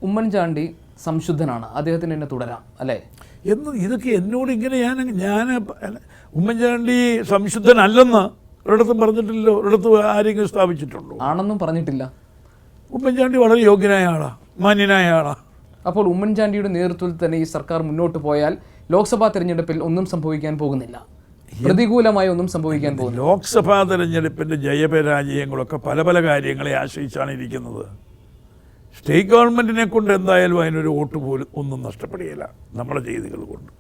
ഉമ്മൻചാണ്ടി സംശുദ്ധനാണ്, അദ്ദേഹത്തിന് എന്നെ തുടരാം അല്ലേ എന്ന് ഇതൊക്കെ എന്നോട് ഇങ്ങനെ ഞാൻ ഉമ്മൻചാണ്ടി സംശുദ്ധനല്ലെന്ന് ഒരിടത്തും പറഞ്ഞിട്ടില്ലല്ലോ, ഒരിടത്ത് ആരെങ്കിലും സ്ഥാപിച്ചിട്ടുണ്ടോ? ആണെന്നും പറഞ്ഞിട്ടില്ല. ഉമ്മൻചാണ്ടി വളരെ യോഗ്യനായ ആളാണ്, മാന്യനായ ആളാണ്. അപ്പോൾ ഉമ്മൻചാണ്ടിയുടെ നേതൃത്വത്തിൽ തന്നെ ഈ സർക്കാർ മുന്നോട്ട് പോയാൽ ലോക്സഭാ തെരഞ്ഞെടുപ്പിൽ ഒന്നും സംഭവിക്കാൻ പോകുന്നില്ല, പ്രതികൂലമായി ഒന്നും സംഭവിക്കാൻ പോകുന്നില്ല. ലോക്സഭാ തെരഞ്ഞെടുപ്പിൻ്റെ ജയപരാജയങ്ങളൊക്കെ പല പല കാര്യങ്ങളെ ആശ്രയിച്ചാണ് ഇരിക്കുന്നത്. സ്റ്റേറ്റ് ഗവൺമെൻറ്റിനെ കൊണ്ട് എന്തായാലും അതിനൊരു വോട്ട് പോലും ഒന്നും നഷ്ടപ്പെടുകയില്ല നമ്മുടെ ചെയ്തികൾ കൊണ്ട്.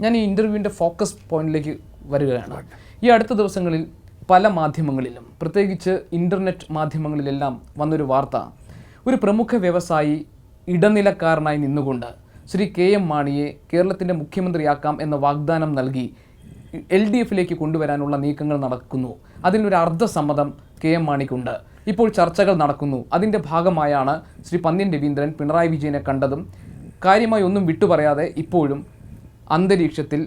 ഞാൻ ഈ ഇൻ്റർവ്യൂവിൻ്റെ ഫോക്കസ് പോയിന്റിലേക്ക് വരികയാണ്. ഈ അടുത്ത ദിവസങ്ങളിൽ പല മാധ്യമങ്ങളിലും, പ്രത്യേകിച്ച് ഇൻ്റർനെറ്റ് മാധ്യമങ്ങളിലെല്ലാം വന്നൊരു വാർത്ത, ഒരു പ്രമുഖ വ്യവസായി ഇടനിലക്കാരനായി നിന്നുകൊണ്ട് ശ്രീ KM മാണിയെ കേരളത്തിൻ്റെ മുഖ്യമന്ത്രിയാക്കാം എന്ന വാഗ്ദാനം നൽകി LDFിലേക്ക് കൊണ്ടുവരാനുള്ള നീക്കങ്ങൾ നടക്കുന്നു. അതിനൊരു അർദ്ധസമ്മതം KM മാണിക്കുണ്ട്. ഇപ്പോൾ ചർച്ചകൾ നടക്കുന്നു. അതിൻ്റെ ഭാഗമായാണ് ശ്രീ പന്ന്യൻ രവീന്ദ്രൻ പിണറായി വിജയനെ കണ്ടതും കാര്യമായി ഒന്നും വിട്ടുപറയാതെ ഇപ്പോഴും അന്തരീക്ഷത്തിൽ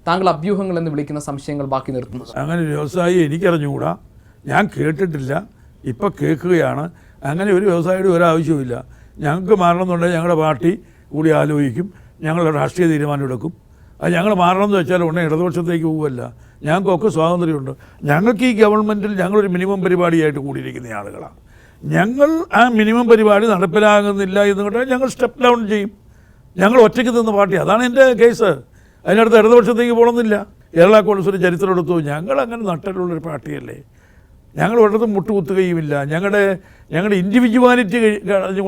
താങ്കൾ അഭ്യൂഹങ്ങൾ എന്ന് വിളിക്കുന്ന സംശയങ്ങൾ ബാക്കി നിർത്തുന്നത്. അങ്ങനെ ഒരു വ്യവസായി എനിക്കറിഞ്ഞുകൂടാ, ഞാൻ കേട്ടിട്ടില്ല, ഇപ്പം കേൾക്കുകയാണ്. അങ്ങനെ ഒരു വ്യവസായിയുടെ ഒരാവശ്യമില്ല. ഞങ്ങൾക്ക് മാറണമെന്നുണ്ടെങ്കിൽ ഞങ്ങളുടെ പാർട്ടി കൂടി ആലോചിക്കും, ഞങ്ങളുടെ രാഷ്ട്രീയ തീരുമാനം എടുക്കും. അത് ഞങ്ങൾ മാറണമെന്ന് വെച്ചാൽ ഉടനെ ഇടതുപക്ഷത്തേക്ക് പോകുമല്ല, ഞങ്ങൾക്കൊക്കെ സ്വാതന്ത്ര്യമുണ്ട്. ഞങ്ങൾക്ക് ഈ ഗവൺമെൻറ്റിൽ ഞങ്ങളൊരു മിനിമം പരിപാടിയായിട്ട് കൂടിയിരിക്കുന്ന ആളുകളാണ്. ഞങ്ങൾ ആ മിനിമം പരിപാടി നടപ്പിലാകുന്നില്ല എന്നുകൊണ്ട് ഞങ്ങൾ സ്റ്റെപ്പ് ഡൗൺ ചെയ്യും. ഞങ്ങൾ ഒറ്റയ്ക്ക് നിന്ന പാർട്ടി, അതാണ് എൻ്റെ കേസ്. അതിനടുത്ത് ഇടതുപക്ഷത്തേക്ക് പോകണമെന്നില്ല. കേരള കോൺഗ്രസ് ഒരു ചരിത്രം എടുത്തു. ഞങ്ങൾ അങ്ങനെ നട്ടലുള്ളൊരു പാർട്ടിയല്ലേ, ഞങ്ങൾ ഒരിടത്തും മുട്ടുകുത്തുകയുമില്ല. ഞങ്ങളുടെ ഇൻഡിവിജ്വാലിറ്റി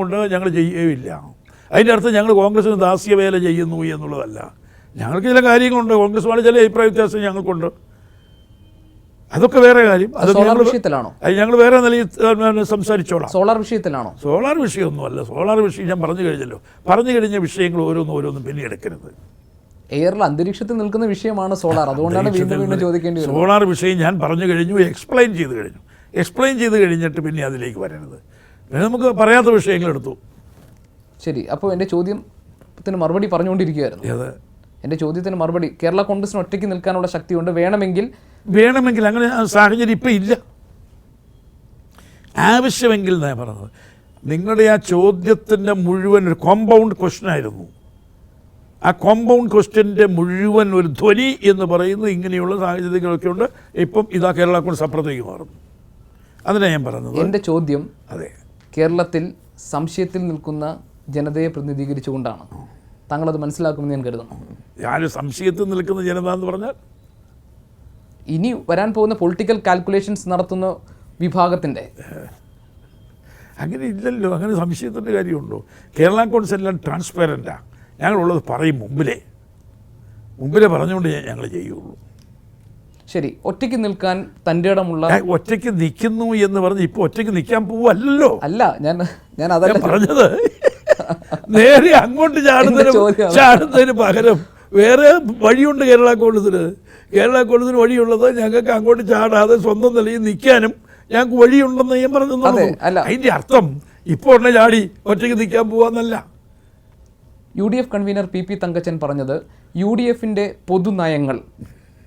കൊണ്ട് ഞങ്ങൾ ചെയ്യുകയുമില്ല. അതിൻ്റെ അർത്ഥം ഞങ്ങൾ കോൺഗ്രസിന് ദാസ്യവേല ചെയ്യുന്നു എന്നുള്ളതല്ല. ഞങ്ങൾക്ക് ചില കാര്യങ്ങളുണ്ട്, കോൺഗ്രസുമായി ചില അഭിപ്രായ വ്യത്യാസം ഞങ്ങൾക്കുണ്ട്, അതൊക്കെ വേറെ കാര്യം. അത് ഞങ്ങൾ വേറെ നിലയിൽ സംസാരിച്ചോളാം. സോളാർ വിഷയത്തിലാണോ? സോളാർ വിഷയമൊന്നുമല്ല. സോളാർ വിഷയം ഞാൻ പറഞ്ഞു കഴിഞ്ഞല്ലോ. പറഞ്ഞു കഴിഞ്ഞ വിഷയങ്ങൾ ഓരോന്നും പിന്നെ എടുക്കരുത്. എയറിൽ അന്തരീക്ഷത്തിൽ നിൽക്കുന്ന വിഷയമാണ് സോളാർ, അതുകൊണ്ടാണ് വീണ്ടും ചോദിക്കേണ്ടി വരുന്നത്. സോളാർ വിഷയം ഞാൻ പറഞ്ഞു കഴിഞ്ഞു, എക്സ്പ്ലെയിൻ ചെയ്ത് കഴിഞ്ഞിട്ട് പിന്നെ അതിലേക്ക് വരരുത്. പിന്നെ നമുക്ക് പറയാത്ത വിഷയങ്ങൾ എടുത്തു. ശരി, അപ്പോൾ എൻ്റെ ചോദ്യത്തിന് മറുപടി പറഞ്ഞുകൊണ്ടിരിക്കുകയായിരുന്നു. എൻ്റെ ചോദ്യത്തിന് മറുപടി, കേരള കോൺഗ്രസിന് ഒറ്റയ്ക്ക് നിൽക്കാനുള്ള ശക്തിയുണ്ട്, വേണമെങ്കിൽ അങ്ങനെ സാഹചര്യം ഇപ്പം ഇല്ല. ആവശ്യമെങ്കിൽ എന്നാണ് പറഞ്ഞത്. നിങ്ങളുടെ ആ ചോദ്യത്തിൻ്റെ മുഴുവൻ ഒരു കോമ്പൗണ്ട് ക്വസ്റ്റ്യൻ ആയിരുന്നു. ആ കോമ്പൗണ്ട് ക്വസ്റ്റ്യൻ്റെ മുഴുവൻ ഒരു ധ്വനി എന്ന് പറയുന്നത് ഇങ്ങനെയുള്ള സാഹചര്യങ്ങളൊക്കെ ഉണ്ട്. ഇപ്പം ഇതാ കേരള കോൺഗ്രസ് അപ്പുറത്തേക്ക് മാറുന്നു. അതിനാണ് ഞാൻ പറഞ്ഞത്. എൻ്റെ ചോദ്യം കേരളത്തിൽ സംശയത്തിൽ നിൽക്കുന്ന ജനതയെ പ്രതിനിധീകരിച്ചുകൊണ്ടാണ്. താങ്കളത് മനസ്സിലാക്കുമെന്ന് ഞാൻ കരുതുന്നു. ഞാൻ സംശയത്തിൽ നിൽക്കുന്ന ജനത എന്ന് പറഞ്ഞാൽ ഇനി വരാൻ പോകുന്ന പൊളിറ്റിക്കൽ കാൽക്കുലേഷൻസ് നടത്തുന്ന വിഭാഗത്തിൻ്റെ അങ്ങനെ ഇല്ലല്ലോ. അങ്ങനെ സംശയത്തിൻ്റെ കാര്യമുണ്ടോ? കേരള കോൺഗ്രസ് എല്ലാം ട്രാൻസ്പെറൻറ്റാണ്. ഞങ്ങളുള്ളത് പറയും, മുമ്പിലെ പറഞ്ഞുകൊണ്ട് ഞങ്ങൾ ചെയ്യുള്ളൂ. ശരി, ഒറ്റയ്ക്ക് നിൽക്കാൻ തൻ്റെ ഇടമുള്ള, ഒറ്റയ്ക്ക് നിൽക്കുന്നു എന്ന് പറഞ്ഞ് ഇപ്പോൾ ഒറ്റയ്ക്ക് നിൽക്കാൻ പോവല്ലോ. അല്ല, ഞാൻ അതല്ല പറഞ്ഞത്. നേരെ അങ്ങോട്ട് ചാടുന്നതിന് പകരം വേറെ വഴിയുണ്ട് കേരള കോൺഗ്രസിന് വഴിയുള്ളത്. ഞങ്ങൾക്ക് അങ്ങോട്ട് ചാടാതെ സ്വന്തം നിലയിൽ നിൽക്കാനും ഞങ്ങൾക്ക് വഴിയുണ്ടെന്ന് ഞാൻ പറഞ്ഞു. അതിൻ്റെ അർത്ഥം ഇപ്പോൾ ഉടനെ ചാടി ഒറ്റയ്ക്ക് നിൽക്കാൻ പോവാന്നല്ല. UDF കൺവീനർ PP തങ്കച്ചൻ പറഞ്ഞത്, UDFിൻ്റെ പൊതുനയങ്ങൾ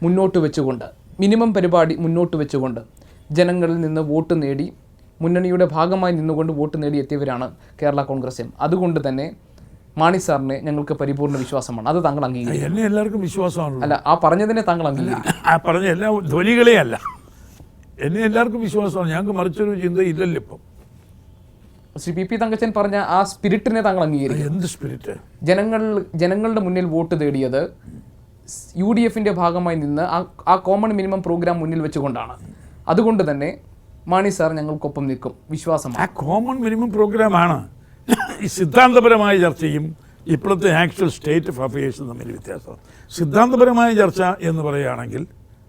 മുന്നോട്ട് വെച്ചുകൊണ്ട്, മിനിമം പരിപാടി മുന്നോട്ട് വെച്ചുകൊണ്ട് ജനങ്ങളിൽ നിന്ന് വോട്ട് നേടി, മുന്നണിയുടെ ഭാഗമായി നിന്നുകൊണ്ട് വോട്ട് നേടി എത്തിയവരാണ് കേരള കോൺഗ്രസ് എം. അതുകൊണ്ട് തന്നെ മാണി സാറിനെ ഞങ്ങൾക്ക് പരിപൂർണ്ണ വിശ്വാസമാണ്. അത് താങ്കൾ അംഗീകരിക്കും? എന്നെ എല്ലാവർക്കും വിശ്വാസമാണ്. അല്ല, ആ പറഞ്ഞതിനെ താങ്കൾ അംഗീകരിക്കും? ആ പറഞ്ഞ എല്ലാ ധ്വനികളെ അല്ല, എന്നെ എല്ലാവർക്കും വിശ്വാസമാണ്. ഞങ്ങൾക്ക് മറിച്ചൊരു ചിന്ത ഇല്ലല്ലോ ഇപ്പം. ശ്രീ PP തങ്കച്ചൻ പറഞ്ഞ ആ സ്പിരിറ്റിനെ താങ്കൾ അംഗീകരിക്കും? എന്ത് സ്പിരിറ്റ്? ജനങ്ങളുടെ മുന്നിൽ വോട്ട് തേടിയത് UDFിൻ്റെ ഭാഗമായി നിന്ന് ആ കോമൺ മിനിമം പ്രോഗ്രാം മുന്നിൽ വെച്ചുകൊണ്ടാണ്. അതുകൊണ്ട് തന്നെ മാണി സാർ ഞങ്ങൾക്കൊപ്പം നിൽക്കും, വിശ്വാസമാണ്. ആ കോമൺ മിനിമം പ്രോഗ്രാമാണ്. ഈ സിദ്ധാന്തപരമായ ചർച്ചയും ഇപ്പോഴത്തെ ആക്ച്വൽ സ്റ്റേറ്റ് ഓഫ് അഫയേഴ്സും തമ്മിൽ വ്യത്യാസമാണ്. സിദ്ധാന്തപരമായ ചർച്ച എന്ന് പറയുകയാണെങ്കിൽ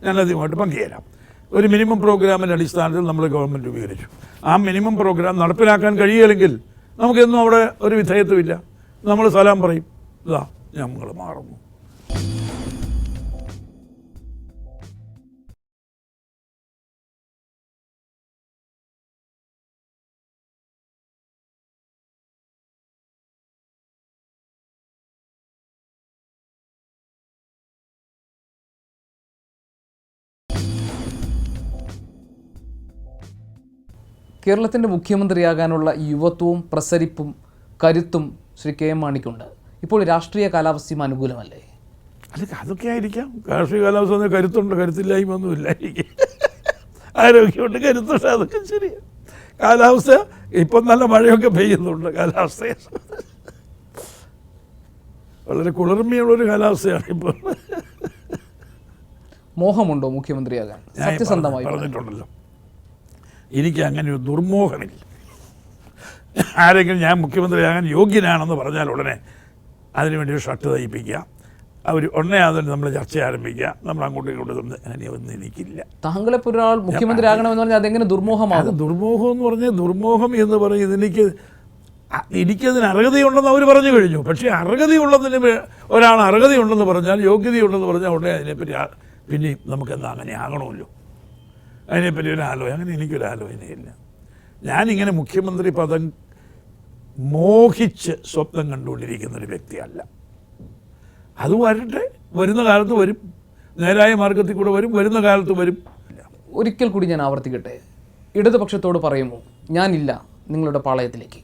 ഞാനതുമായിട്ട് പങ്കുചേരാം. ഒരു മിനിമം പ്രോഗ്രാമിൻ്റെ അടിസ്ഥാനത്തിൽ നമ്മൾ ഗവൺമെൻറ് ഉപകരിച്ചു. ആ മിനിമം പ്രോഗ്രാം നടപ്പിലാക്കാൻ കഴിയില്ലെങ്കിൽ നമുക്കെന്നും അവിടെ ഒരു വിധേയത്വമില്ല. നമ്മൾ സലാം പറയും, ഇതാ ഞങ്ങൾ മാറുന്നു. കേരളത്തിൻ്റെ മുഖ്യമന്ത്രിയാകാനുള്ള യുവത്വവും പ്രസരിപ്പും കരുത്തും ശ്രീ കെ എം മാണിക്കുണ്ട്. ഇപ്പോൾ രാഷ്ട്രീയ കാലാവസ്ഥയും അനുകൂലമല്ലേ? അതൊക്കെ ആയിരിക്കാം. രാഷ്ട്രീയ കാലാവസ്ഥ കരുത്തുണ്ട്, കരുത്തില്ലായ്മ ഒന്നുമില്ല. ആരോഗ്യമുണ്ട്, കരുത്തുണ്ട്, അതൊക്കെ ശരിയാണ്. കാലാവസ്ഥ ഇപ്പം നല്ല മഴയൊക്കെ പെയ്യുന്നുണ്ട്. കാലാവസ്ഥ വളരെ കുളിർമയുള്ളൊരു കാലാവസ്ഥയാണ് ഇപ്പോൾ. മോഹമുണ്ടോ മുഖ്യമന്ത്രിയാകാൻ? സത്യസന്ധമായി പറഞ്ഞിട്ടുണ്ടല്ലോ, എനിക്ക് അങ്ങനെ ഒരു ദുർമോഹമില്ല. ആരെങ്കിലും ഞാൻ മുഖ്യമന്ത്രിയാകാൻ യോഗ്യനാണെന്ന് പറഞ്ഞാൽ ഉടനെ അതിനുവേണ്ടി ഒരു ഷർട്ട് തയ്പ്പിക്കുക, അവർ ഉടനെ അതിന് നമ്മൾ ചർച്ച ആരംഭിക്കുക, നമ്മൾ അങ്ങോട്ടും ഇങ്ങോട്ടും അങ്ങനെയൊന്നും എനിക്കില്ല. താങ്കളെപ്പോൾ ഒരാൾ മുഖ്യമന്ത്രി ആകണമെന്ന് പറഞ്ഞാൽ അതെങ്ങനെ ദുർമോഹമാകും? ദുർമോഹം എന്ന് പറഞ്ഞാൽ, ദുർമോഹം എന്ന് പറയുന്നത് എനിക്കതിന് അർഹതയുണ്ടെന്ന് അവർ പറഞ്ഞു കഴിഞ്ഞു. പക്ഷേ അർഹതയുള്ളതിന് ഒരാൾ അർഹതയുണ്ടെന്ന് പറഞ്ഞാൽ, യോഗ്യതയുണ്ടെന്ന് പറഞ്ഞാൽ ഉടനെ അതിനെപ്പറ്റി പിന്നെയും നമുക്കെന്താ അങ്ങനെ ആകണമല്ലോ, അതിനെപ്പറ്റി ഒരു ആലോചന. അങ്ങനെ എനിക്കൊരു ആലോചനയില്ല. ഞാനിങ്ങനെ മുഖ്യമന്ത്രി പദം മോഹിച്ച് സ്വപ്നം കണ്ടുകൊണ്ടിരിക്കുന്നൊരു വ്യക്തിയല്ല. അത് വരട്ടെ, വരുന്ന കാലത്ത് വരും, നേരായ മാർഗത്തിൽ കൂടെ വരും, വരുന്ന കാലത്ത് വരും. ഒരിക്കൽ കൂടി ഞാൻ ആവർത്തിക്കട്ടെ, ഇടതുപക്ഷത്തോട് പറയുമോ ഞാനില്ല നിങ്ങളുടെ പാളയത്തിലേക്ക്?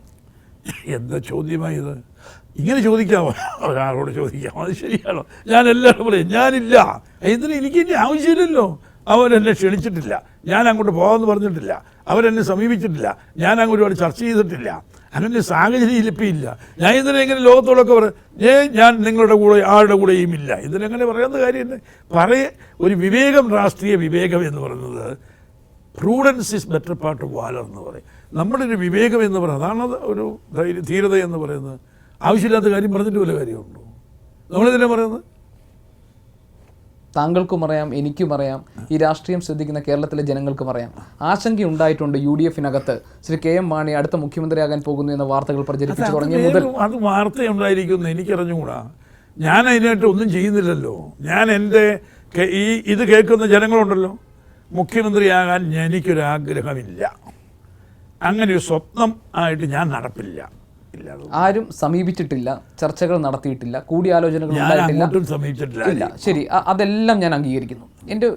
എന്താ ചോദ്യമായി ഇത്? ഇങ്ങനെ ചോദിക്കാമോ? ഒരാളോട് ചോദിക്കാമോ? അത് ശരിയാണോ? ഞാൻ എല്ലാവരും പറയും ഞാനില്ല. എന്തിനും എനിക്കെന്നെ ആവശ്യമില്ലല്ലോ. അവരെന്നെ ക്ഷണിച്ചിട്ടില്ല, ഞാൻ അങ്ങോട്ട് പോകാമെന്ന് പറഞ്ഞിട്ടില്ല, അവരെന്നെ സമീപിച്ചിട്ടില്ല, ഞാൻ അങ്ങോട്ട് ചർച്ച ചെയ്തിട്ടില്ല. അങ്ങനെ സാഹചര്യം ഇപ്പം ഇല്ല. ഞാൻ ഇതിനെങ്ങനെ ലോകത്തോടൊക്കെ ഞാൻ നിങ്ങളുടെ കൂടെ ആരുടെ കൂടെയും ഇല്ല. ഇതിനെങ്ങനെ പറയുന്ന കാര്യമില്ല. ഒരു വിവേകം, രാഷ്ട്രീയ വിവേകം എന്ന് പറയുന്നത് prudence is better part of valour എന്ന് പറയും. നമ്മുടെ ഒരു വിവേകം എന്ന് പറയുന്നത് അതാണ് ഒരു ധീരത എന്ന് പറയുന്നത്. ആവശ്യമില്ലാത്ത കാര്യം പറഞ്ഞിട്ട് വല്ല കാര്യമുണ്ടോ? നമ്മളിതിനെ പറയുന്നത്. താങ്കൾക്കും അറിയാം, എനിക്കും അറിയാം, ഈ രാഷ്ട്രീയം ശ്രദ്ധിക്കുന്ന കേരളത്തിലെ ജനങ്ങൾക്കും അറിയാം. ആശങ്കയുണ്ടായിട്ടുണ്ട് UDF-നകത്ത് ശ്രീ കെ എം മാണി അടുത്ത മുഖ്യമന്ത്രിയാകാൻ പോകുന്നു എന്ന വാർത്തകൾ പ്രചരിപ്പിച്ചു തുടങ്ങിയ മുതൽ. അത് വാർത്തയുണ്ടായിരിക്കുമെന്ന് എനിക്കറിഞ്ഞുകൂടാ. ഞാൻ അതിനായിട്ട് ഒന്നും ചെയ്യുന്നില്ലല്ലോ. ഞാൻ എൻ്റെ ഇത് കേൾക്കുന്ന ജനങ്ങളുണ്ടല്ലോ, മുഖ്യമന്ത്രിയാകാൻ എനിക്കൊരാഗ്രഹമില്ല. അങ്ങനെ ഒരു സ്വപ്നം ആയിട്ട് ഞാൻ നടപ്പില്ല. ആരും സമീപിച്ചിട്ടില്ല, ചർച്ചകൾ നടത്തിയിട്ടില്ല, കൂടിയാലോചനകൾ സമീപിച്ചിട്ടില്ല. ഇല്ല, ശരി, അതെല്ലാം ഞാൻ അംഗീകരിക്കുന്നു. എൻ്റെ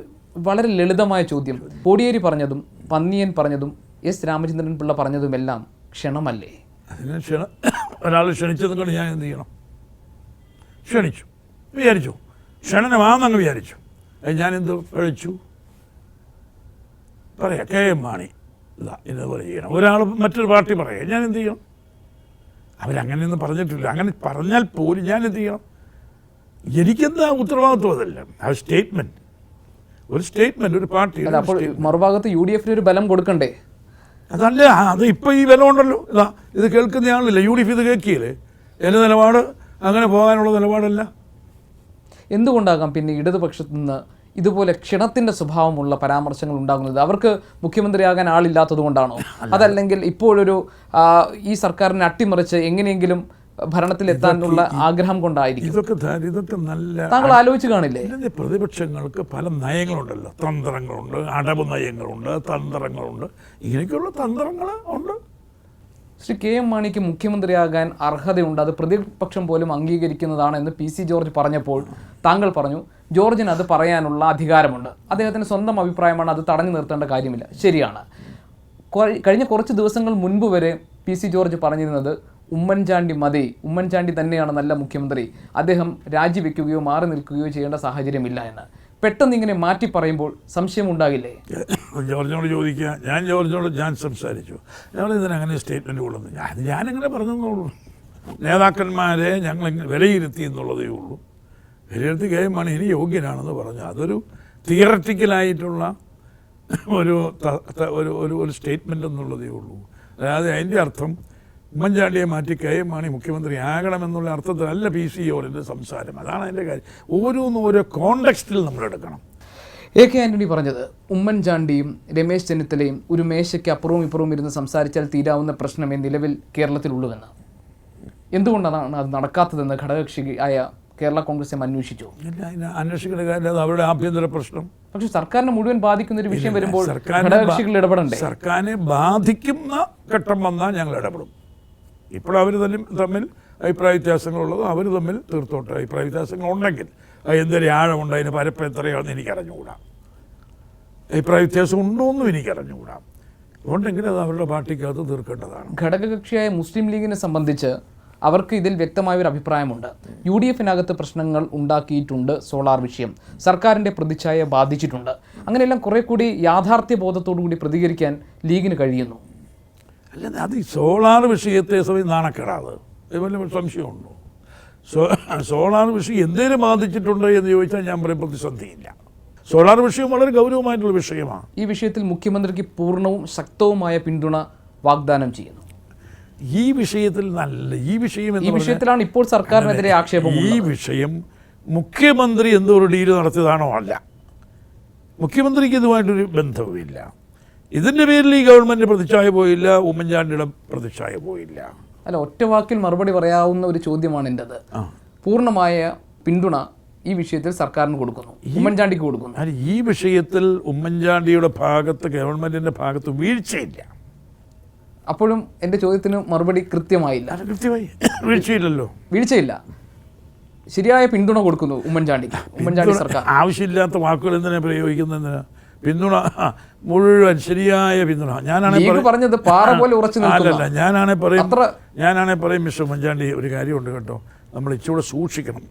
വളരെ ലളിതമായ ചോദ്യം, കോടിയേരി പറഞ്ഞതും പന്നിയൻ പറഞ്ഞതും എസ് രാമചന്ദ്രൻ പിള്ള പറഞ്ഞതുമെല്ലാം ക്ഷണമല്ലേ? അതിന് ഒരാൾ ക്ഷണിച്ചതും കൊണ്ട് ഞാൻ എന്ത് ചെയ്യണം? ക്ഷണിച്ചു, വിചാരിച്ചു, ക്ഷണനമാണെന്നങ്ങ് വിചാരിച്ചു. ഞാനെന്ത് കഴിച്ചു പറയാം, കെ എം മാണി ഇതാ ഇതുപോലെ ചെയ്യണം. ഒരാൾ മറ്റൊരു പാർട്ടി പറയാം, ഞാൻ എന്ത് ചെയ്യണം? അവരങ്ങനെയൊന്നും പറഞ്ഞിട്ടില്ല. അങ്ങനെ പറഞ്ഞാൽ പോലും ഞാൻ എന്ത് ചെയ്യണം? എനിക്കെന്താ ഉത്തരവാദിത്വം? അതല്ല ആ സ്റ്റേറ്റ്മെൻറ്റ്, ഒരു സ്റ്റേറ്റ്മെൻറ്റ്, ഒരു പാർട്ടി. അപ്പോൾ മറുഭാഗത്ത് UDF-ന് ഒരു ബലം കൊടുക്കണ്ടേ? അതല്ല, അത് ഇപ്പോൾ ഈ ബലം ഉണ്ടല്ലോ. ഇതാ ഇത് കേൾക്കുന്നയാളില്ല, UDF ഇത് കേൾക്കിയില്ലേ? എൻ്റെ നിലപാട് അങ്ങനെ പോകാനുള്ള നിലപാടല്ല. എന്തുകൊണ്ടാകാം പിന്നെ ഇടതുപക്ഷത്തു നിന്ന് ഇതുപോലെ ക്ഷണത്തിൻ്റെ സ്വഭാവമുള്ള പരാമർശങ്ങൾ ഉണ്ടാകുന്നത്? അവർക്ക് മുഖ്യമന്ത്രിയാകാൻ ആളില്ലാത്തത് കൊണ്ടാണോ? അതല്ലെങ്കിൽ ഇപ്പോഴൊരു ഈ സർക്കാരിനെ അട്ടിമറിച്ച് എങ്ങനെയെങ്കിലും ഭരണത്തിലെത്താനുള്ള ആഗ്രഹം കൊണ്ടായിരിക്കും? ഇതൊക്കെ നല്ല താങ്കൾ ആലോചിച്ച് കാണില്ലേ? പ്രതിപക്ഷങ്ങൾക്ക് പല നയങ്ങളുണ്ടല്ലോ, തന്ത്രങ്ങളുണ്ട്, അടവ് നയങ്ങളുണ്ട്, തന്ത്രങ്ങളുണ്ട്, ഇങ്ങനെയൊക്കെയുള്ള തന്ത്രങ്ങൾ ഉണ്ട്. ശ്രീ കെ എം മാണിക്ക് മുഖ്യമന്ത്രിയാകാൻ അർഹതയുണ്ട്, അത് പ്രതിപക്ഷം പോലും അംഗീകരിക്കുന്നതാണെന്ന് PC ജോർജ് പറഞ്ഞപ്പോൾ താങ്കൾ പറഞ്ഞു ജോർജിന് അത് പറയാനുള്ള അധികാരമുണ്ട്, അദ്ദേഹത്തിന് സ്വന്തം അഭിപ്രായമാണ്, അത് തടഞ്ഞു നിർത്തേണ്ട കാര്യമില്ല. ശരിയാണ്. കഴിഞ്ഞ കുറച്ച് ദിവസങ്ങൾ മുൻപ് വരെ PC ജോർജ് പറഞ്ഞിരുന്നത് ഉമ്മൻചാണ്ടി മതി, ഉമ്മൻചാണ്ടി തന്നെയാണ് നല്ല മുഖ്യമന്ത്രി, അദ്ദേഹം രാജിവെക്കുകയോ മാറി നിൽക്കുകയോ ചെയ്യേണ്ട സാഹചര്യമില്ല എന്ന്. പെട്ടെന്ന് ഇങ്ങനെ മാറ്റി പറയുമ്പോൾ സംശയമുണ്ടാകില്ലേ? ജോർജിനോട് ചോദിക്കുക. ജോർജിനോട് ഞാൻ സംസാരിച്ചു. ഞങ്ങളിതിനങ്ങനെ സ്റ്റേറ്റ്മെൻറ്റ് കൊള്ളുന്നു. ഞാനങ്ങനെ പറഞ്ഞെന്നുള്ളൂ. നേതാക്കന്മാരെ ഞങ്ങൾ വിലയിരുത്തി എന്നുള്ളതേ ഉള്ളൂ. വിലയിരുത്തി കെ എം മാണി ഇനി യോഗ്യനാണെന്ന് പറഞ്ഞു. അതൊരു തിയററ്റിക്കലായിട്ടുള്ള ഒരു സ്റ്റേറ്റ്മെൻ്റ് എന്നുള്ളതേ ഉള്ളൂ. അതായത് അതിൻ്റെ അർത്ഥം ഉമ്മൻചാണ്ടിയെ മാറ്റി കെ എം മാണി മുഖ്യമന്ത്രി ആകണമെന്നുള്ള അർത്ഥത്തിലല്ല PC ജോർജിൻ്റെ സംസാരം. അതാണ് അതിൻ്റെ കാര്യം. ഓരോന്നും ഓരോ കോണ്ടെക്സ്റ്റിൽ നമ്മളെടുക്കണം. AK ആൻ്റണി പറഞ്ഞത് ഉമ്മൻചാണ്ടിയും രമേശ് ചെന്നിത്തലയും ഒരു മേശയ്ക്ക് അപ്പുറവും ഇപ്പുറവും ഇരുന്ന് സംസാരിച്ചാൽ തീരാവുന്ന പ്രശ്നമേ നിലവിൽ കേരളത്തിലുള്ളൂവെന്ന്. എന്തുകൊണ്ടാണ് അത് നടക്കാത്തതെന്ന് ഘടകകക്ഷിയായ കേരള കോൺഗ്രസ് അന്വേഷിച്ചു? അന്വേഷിക്കേണ്ട കാര്യം, അത് അവരുടെ ആഭ്യന്തര പ്രശ്നം. പക്ഷെ സർക്കാരിനെ മുഴുവൻ ബാധിക്കുന്ന ഒരു വിഷയം വരുമ്പോൾ ഘടകകക്ഷികൾ ഇടപെടണ്ടേ? സർക്കാരിനെ ബാധിക്കുന്ന ഘട്ടം വന്നാൽ ഞങ്ങൾ ഇടപെടും. ഇപ്പോൾ അവർ തമ്മിൽ അഭിപ്രായ വ്യത്യാസങ്ങളുള്ളത് അവർ തമ്മിൽ തീർത്തോട്ടെ. അഭിപ്രായ വ്യത്യാസങ്ങളുണ്ടെങ്കിൽ എന്തൊരു ആഴമുണ്ട്, അതിന് പരപ്പ് എത്രയാണെന്ന് എനിക്കറിഞ്ഞുകൂടാ. അഭിപ്രായ വ്യത്യാസം ഉണ്ടോയെന്നും എനിക്കറിഞ്ഞുകൂടാ. ഉണ്ടെങ്കിൽ അത് അവരുടെ പാർട്ടിക്കകത്ത് തീർക്കേണ്ടതാണ്. ഘടകകക്ഷിയായ മുസ്ലിം ലീഗിനെ സംബന്ധിച്ച് അവർക്ക് ഇതിൽ വ്യക്തമായ ഒരു അഭിപ്രായമുണ്ട്. UDF-നകത്ത് പ്രശ്നങ്ങൾ ഉണ്ടാക്കിയിട്ടുണ്ട്, സോളാർ വിഷയം സർക്കാരിൻ്റെ പ്രതിച്ഛായയെ ബാധിച്ചിട്ടുണ്ട്. അങ്ങനെയെല്ലാം കുറെ കൂടി യാഥാർത്ഥ്യ ബോധത്തോടു കൂടി പ്രതികരിക്കാൻ ലീഗിന് കഴിയുന്നു. അല്ല, അത് ഈ സോളാർ വിഷയത്തെ സമയം നാണക്കേടാത് വല്ല സംശയമുണ്ടോ? സോളാർ വിഷയം എന്തേലും ബാധിച്ചിട്ടുണ്ട് എന്ന് ചോദിച്ചാൽ ഞാൻ പറയും പ്രതിസന്ധിയില്ല. സോളാർ വിഷയം വളരെ ഗൗരവമായിട്ടുള്ള വിഷയമാണ്. ഈ വിഷയത്തിൽ മുഖ്യമന്ത്രിക്ക് പൂർണ്ണവും ശക്തവുമായ പിന്തുണ വാഗ്ദാനം ചെയ്യുന്നു. ഈ വിഷയത്തിൽ ഈ വിഷയത്തിലാണ് ഇപ്പോൾ സർക്കാരിനെതിരെ ആക്ഷേപം. ഈ വിഷയം മുഖ്യമന്ത്രി എന്തോ ഒരു ഡീല് നടത്തിയതാണോ? അല്ല, മുഖ്യമന്ത്രിക്ക് ഇതുമായിട്ടൊരു ബന്ധവുമില്ല. ഇതിൻ്റെ പേരിൽ ഈ ഗവൺമെൻറ് പ്രതിച്ഛായ പോയില്ല, ഉമ്മൻചാണ്ടിയുടെ പ്രതിച്ഛായ പോയില്ല. അല്ല, ഒറ്റ വാക്കിൽ മറുപടി പറയാവുന്ന ഒരു ചോദ്യമാണ് എൻ്റെത്. പൂർണ്ണമായ പിന്തുണ ഈ വിഷയത്തിൽ സർക്കാരിന് കൊടുക്കുന്നു, ഉമ്മൻചാണ്ടിക്ക് കൊടുക്കുന്നു. അല്ല, ഈ വിഷയത്തിൽ ഉമ്മൻചാണ്ടിയുടെ ഭാഗത്ത് ഗവൺമെൻറ്റിൻ്റെ ഭാഗത്ത് വീഴ്ചയില്ല. അപ്പോഴും എൻ്റെ ചോദ്യത്തിന് മറുപടി കൃത്യമായില്ല. കൃത്യമായി വീഴ്ചയില്ലല്ലോ. വീഴ്ചയില്ല, ശരിയായ പിന്തുണ കൊടുക്കുന്നു ഉമ്മൻചാണ്ടി സർക്കാർ. ആവശ്യമില്ലാത്ത വാക്കുകൾ എന്തിനാ പ്രയോഗിക്കുന്നതിന്? പിന്തുണ മുഴുവൻ ശരിയായ പിന്തുണ. ഞാനാണ് പറഞ്ഞത് പാറ പോലെ ഉറച്ചു നിൽക്കുന്നു. അല്ലല്ല, ഞാനാണെ പറയും മിസ്റ്റർ ഉമ്മൻചാണ്ടി, ഒരു കാര്യമുണ്ട് കേട്ടോ, നമ്മൾ ഇച്ചിരി സൂക്ഷിക്കണം.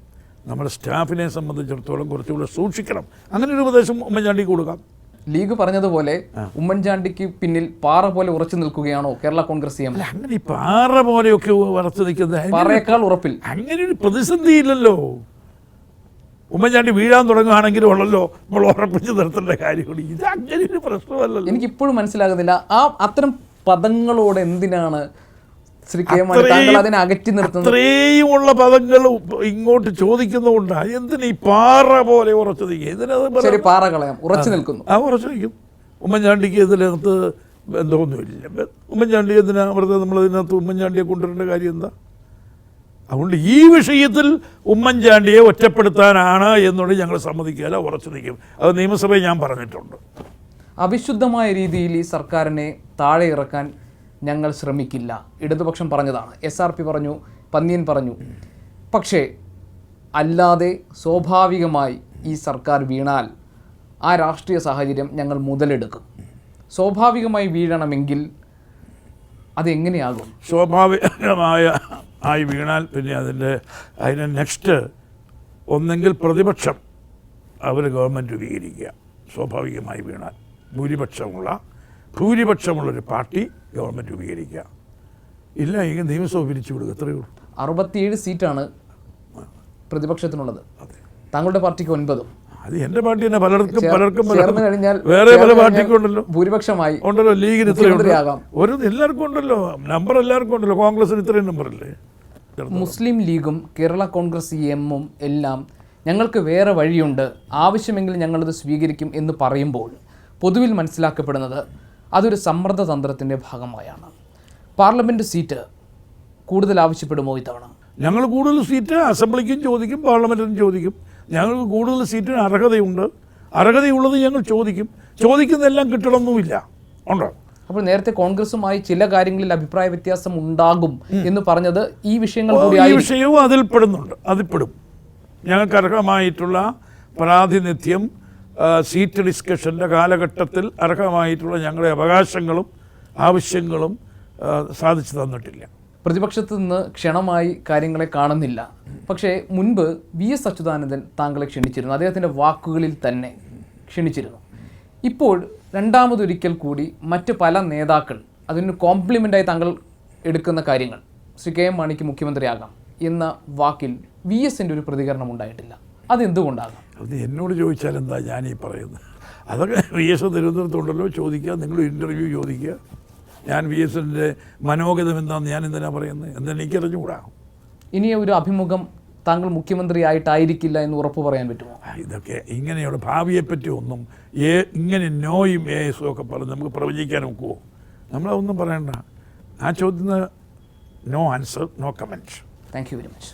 നമ്മുടെ സ്റ്റാഫിനെ സംബന്ധിച്ചിടത്തോളം കുറച്ചുകൂടെ സൂക്ഷിക്കണം. അങ്ങനെ ഒരു ഉപദേശം ഉമ്മൻചാണ്ടിക്ക് കൊടുക്കാം. ലീഗ് പറഞ്ഞതുപോലെ ഉമ്മൻചാണ്ടിക്ക് പിന്നിൽ പാറ പോലെ ഉറച്ചു നിൽക്കുകയാണോ കേരള കോൺഗ്രസ് എം? അങ്ങനെ ഈ പാറ പോലെയൊക്കെ ഉറച്ചു നിൽക്കുന്നത് പാറയേക്കാൾ ഉറപ്പിൽ. അങ്ങനെ ഒരു പ്രതിസന്ധിയില്ലല്ലോ. ഉമ്മൻചാണ്ടി വീഴാൻ തുടങ്ങുകയാണെങ്കിലും ഉള്ളല്ലോ നമ്മൾ ഉറപ്പിച്ച് നിർത്തേണ്ട കാര്യമാണ്. ഇത് അങ്ങനെ ഒരു പ്രശ്നമല്ലല്ലോ. എനിക്കിപ്പോഴും മനസ്സിലാകുന്നില്ല അത്തരം പദങ്ങളോട് എന്തിനാണ് ശ്രീ കെ മാണി താങ്കൾ അതിനെ അകറ്റി നിർത്തുന്നത്? അത്രയും ഉള്ള പദങ്ങൾ ഇങ്ങോട്ട് ചോദിക്കുന്നതുകൊണ്ടാണ്. എന്തിനാ ഈ പാറ പോലെ ഉറച്ചു നിൽക്കുക? ശരി, പാറ കളയാം, ഉറച്ചു നിൽക്കുന്നു. ഉറച്ചു നിൽക്കും. ഉമ്മൻചാണ്ടിക്ക് ഇതിനകത്ത് ബന്ധമൊന്നുമില്ല. ഉമ്മൻചാണ്ടി എന്തിനാ വെറുതെ നമ്മളതിനകത്ത് ഉമ്മൻചാണ്ടിയെ കൊണ്ടുവരേണ്ട കാര്യം എന്താ? അതുകൊണ്ട് ഈ വിഷയത്തിൽ ഉമ്മൻചാണ്ടിയെ ഒറ്റപ്പെടുത്താനാണ് എന്നുള്ളത് ഞങ്ങൾ സമ്മതിക്കില്ല, ഉറച്ചു നിൽക്കും. അത് നിയമസഭയിൽ ഞാൻ പറഞ്ഞിട്ടുണ്ട്. അവിശുദ്ധമായ രീതിയിൽ ഈ സർക്കാരിനെ താഴെ ഇറക്കാൻ ഞങ്ങൾ ശ്രമിക്കില്ല, ഇടതുപക്ഷം പറഞ്ഞതാണ്. SRP പറഞ്ഞു, പന്ന്യൻ പറഞ്ഞു. പക്ഷേ അല്ലാതെ സ്വാഭാവികമായി ഈ സർക്കാർ വീണാൽ ആ രാഷ്ട്രീയ സാഹചര്യം ഞങ്ങൾ മുതലെടുക്കും. സ്വാഭാവികമായി വീഴണമെങ്കിൽ അതെങ്ങനെയാകും? ആയി വീണാൽ പിന്നെ അതിന് നെക്സ്റ്റ് ഒന്നെങ്കിൽ പ്രതിപക്ഷം അവർ ഗവൺമെൻറ് രൂപീകരിക്കുക. സ്വാഭാവികമായി വീണാൽ ഭൂരിപക്ഷമുള്ളൊരു പാർട്ടി ഗവൺമെൻറ് രൂപീകരിക്കുക. ഇല്ല എങ്കിൽ നിയമസഭ പിരിച്ചു വിടുക. എത്രയേ ഉള്ളൂ. 67 സീറ്റാണ് പ്രതിപക്ഷത്തിനുള്ളത്. താങ്കളുടെ പാർട്ടിക്ക് 9. അത് എൻ്റെ പാർട്ടി തന്നെ. പലർക്കും കഴിഞ്ഞാൽ വേറെ പല പാർട്ടിക്കുണ്ടല്ലോ, ഭൂരിപക്ഷമായി ഉണ്ടല്ലോ. ലീഗിന് ഇത്രയും എല്ലാവർക്കും ഉണ്ടല്ലോ, നമ്പർ എല്ലാവർക്കും ഉണ്ടല്ലോ. കോൺഗ്രസിന് ഇത്രയും നമ്പറല്ലേ? മുസ്ലിം ലീഗും കേരള കോൺഗ്രസ് എമ്മും എല്ലാം ഞങ്ങൾക്ക് വേറെ വഴിയുണ്ട്, ആവശ്യമെങ്കിൽ ഞങ്ങളത് സ്വീകരിക്കും എന്ന് പറയുമ്പോൾ പൊതുവിൽ മനസ്സിലാക്കപ്പെടുന്നത് അതൊരു സമ്മർദ്ദതന്ത്രത്തിൻ്റെ ഭാഗമായാണ്. പാർലമെൻറ്റ് സീറ്റ് കൂടുതൽ ആവശ്യപ്പെടുമോ ഇത്തവണ? ഞങ്ങൾ കൂടുതൽ സീറ്റ് അസംബ്ലിക്കും ചോദിക്കും, പാർലമെൻറ്റിനും ചോദിക്കും. ഞങ്ങൾക്ക് കൂടുതൽ സീറ്റിന് അർഹതയുണ്ട്. അർഹതയുള്ളത് ഞങ്ങൾ ചോദിക്കും. ചോദിക്കുന്നതെല്ലാം കിട്ടണമെന്നുമില്ല. ഉണ്ടോ? അപ്പോൾ നേരത്തെ കോൺഗ്രസുമായി ചില കാര്യങ്ങളിൽ അഭിപ്രായ വ്യത്യാസം ഉണ്ടാകും എന്ന് പറഞ്ഞത് ഈ വിഷയങ്ങൾ കൂടി. ഈ വിഷയവും അതിൽപ്പെടും. ഞങ്ങൾക്ക് അർഹമായിട്ടുള്ള പ്രാതിനിധ്യം സീറ്റ് ഡിസ്കഷൻ്റെ കാലഘട്ടത്തിൽ അർഹമായിട്ടുള്ള ഞങ്ങളുടെ അവകാശങ്ങളും ആവശ്യങ്ങളും സാധിച്ചു തന്നിട്ടില്ല. പ്രതിപക്ഷത്ത് നിന്ന് ക്ഷണമായി കാര്യങ്ങളെ കാണുന്നില്ല. പക്ഷേ മുൻപ് VS അച്യുതാനന്ദൻ താങ്കളെ ക്ഷണിച്ചിരുന്നു, അദ്ദേഹത്തിൻ്റെ വാക്കുകളിൽ തന്നെ ക്ഷണിച്ചിരുന്നു. ഇപ്പോൾ രണ്ടാമതൊരിക്കൽ കൂടി മറ്റ് പല നേതാക്കൾ അതിന് കോംപ്ലിമെൻ്റായി താങ്കൾ എടുക്കുന്ന കാര്യങ്ങൾ, ശ്രീ കെ എം മാണിക്ക് മുഖ്യമന്ത്രിയാകാം എന്ന വാക്കിൽ VSൻ്റെ ഒരു പ്രതികരണം ഉണ്ടായിട്ടില്ല. അതെന്തുകൊണ്ടാകാം? അത് എന്നോട് ചോദിച്ചാൽ എന്താ ഞാനീ പറയുന്നത്? അതൊക്കെ VS തിരുവനന്തപുരത്തുണ്ടല്ലോ, ചോദിക്കുക. നിങ്ങൾ ഇൻ്റർവ്യൂ ചോദിക്കുക. ഞാൻ VSൻ്റെ മനോഗതം എന്താണെന്ന് ഞാൻ എന്തിനാ പറയുന്നത്? എന്താ എനിക്കറിഞ്ഞുകൂടാ. ഇനി ഒരു അഭിമുഖം താങ്കൾ മുഖ്യമന്ത്രിയായിട്ടായിരിക്കില്ല എന്ന് ഉറപ്പ് പറയാൻ പറ്റുമോ? ഇതൊക്കെ ഇങ്ങനെയുള്ള ഭാവിയെപ്പറ്റി ഒന്നും ഇങ്ങനെ നോയും ഏസും ഒക്കെ പറഞ്ഞ് നമുക്ക് പ്രവചിക്കാൻ ഒക്കുമോ? നമ്മളതൊന്നും പറയണ്ട. ആ ചോദ്യത്തിന് no answer, no comment. Thank you very much.